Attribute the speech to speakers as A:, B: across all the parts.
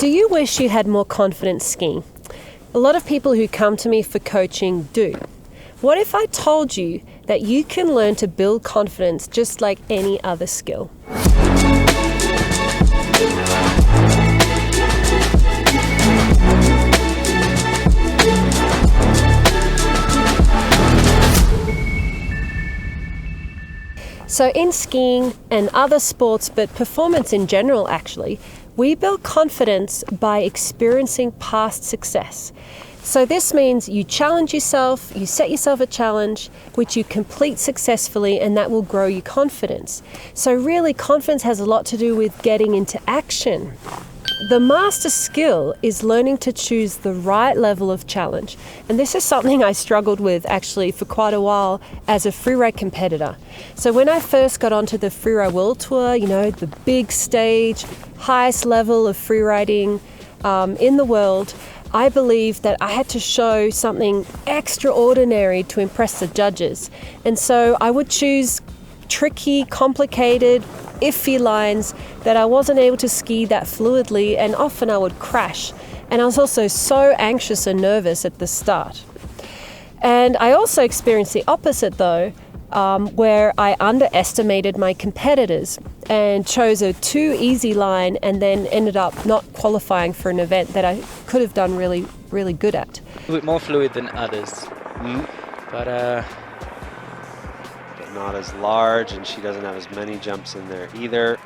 A: Do you wish you had more confidence skiing? A lot of people who come to me for coaching do. What if I told you that you can learn to build confidence just like any other skill? So in skiing and other sports, but performance in general actually, we build confidence by experiencing past success. So this means you challenge yourself, you set yourself a challenge, which you complete successfully, and that will grow your confidence. So really, confidence has a lot to do with getting into action. The master skill is learning to choose the right level of challenge. And this is something I struggled with actually for quite a while as a freeride competitor. So when I first got onto the Freeride World Tour, the big stage, highest level of freeriding in the world, I believed that I had to show something extraordinary to impress the judges. And so I would choose tricky, complicated, iffy lines that I wasn't able to ski that fluidly, and often I would crash. And I was also so anxious and nervous at the start. And I also experienced the opposite though, where I underestimated my competitors and chose a too easy line and then ended up not qualifying for an event that I could have done really, really good at.
B: More fluid than others, but
C: not as large, and she doesn't have as many jumps in there either.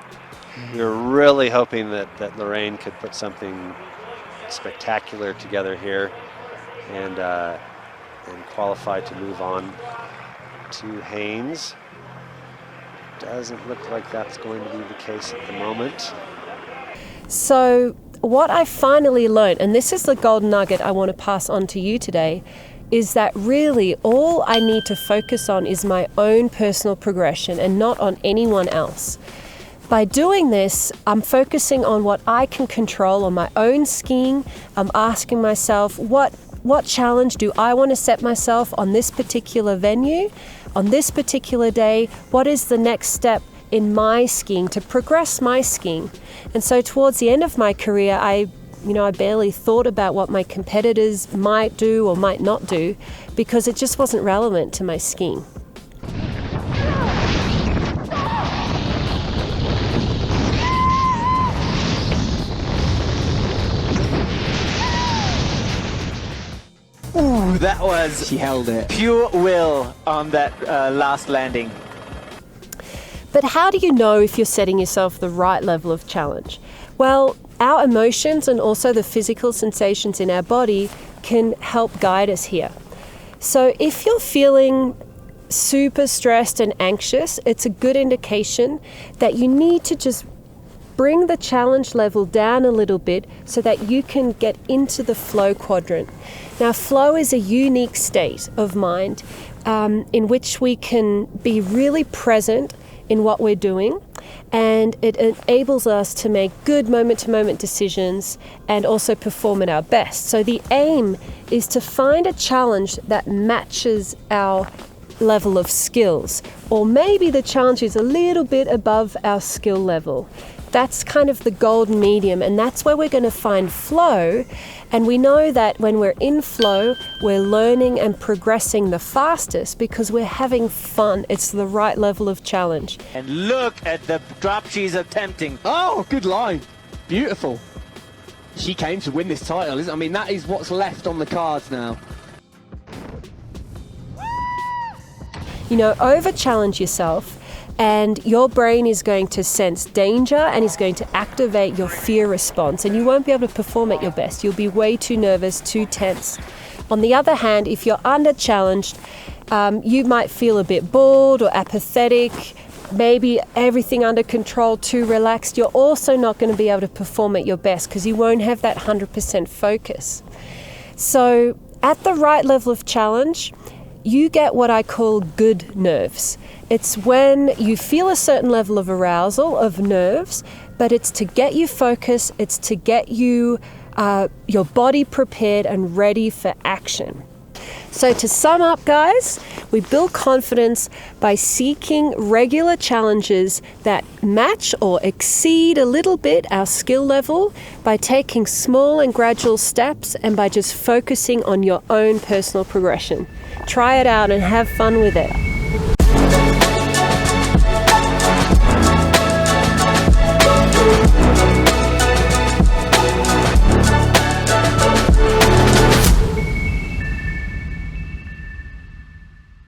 C: We were really hoping that Lorraine could put something spectacular together here and qualify to move on to Haynes. Doesn't look like that's going to be the case at the moment.
A: So what I finally learned, and this is the golden nugget I want to pass on to you today, is that really all I need to focus on is my own personal progression and not on anyone else. By doing this, I'm focusing on what I can control on my own skiing. I'm asking myself, what challenge do I want to set myself on this particular venue, on this particular day? What is the next step in my skiing to progress my skiing? And so towards the end of my career, I barely thought about what my competitors might do or might not do because it just wasn't relevant to my skiing.
B: ooh, that was
D: She held it.
B: pure will on that last landing.
A: But how do you know if you're setting yourself the right level of challenge? Well, our emotions and also the physical sensations in our body can help guide us here. So if you're feeling super stressed and anxious, it's a good indication that you need to just bring the challenge level down a little bit so that you can get into the flow quadrant. Now, flow is a unique state of mind in which we can be really present in what we're doing, and it enables us to make good moment-to-moment decisions and also perform at our best. So the aim is to find a challenge that matches our level of skills, or maybe the challenge is a little bit above our skill level. That's kind of the golden medium, and that's where we're going to find flow. And we know that when we're in flow, we're learning and progressing the fastest because we're having fun. It's the right level of challenge.
B: And look at the drop she's attempting.
D: Oh, good line. Beautiful. She came to win this title, isn't it? I mean, that is what's left on the cards now.
A: Over-challenge yourself, and your brain is going to sense danger and is going to activate your fear response, and you won't be able to perform at your best. You'll be way too nervous, too tense. On the other hand, if you're under-challenged, you might feel a bit bored or apathetic, maybe everything under control, too relaxed. You're also not going to be able to perform at your best because you won't have that 100% focus. So at the right level of challenge, you get what I call good nerves. It's when you feel a certain level of arousal, of nerves, but it's to get you focused, it's to get you, your body prepared and ready for action. So to sum up, guys, we build confidence by seeking regular challenges that match or exceed a little bit our skill level, by taking small and gradual steps, and by just focusing on your own personal progression. Try it out and have fun with it.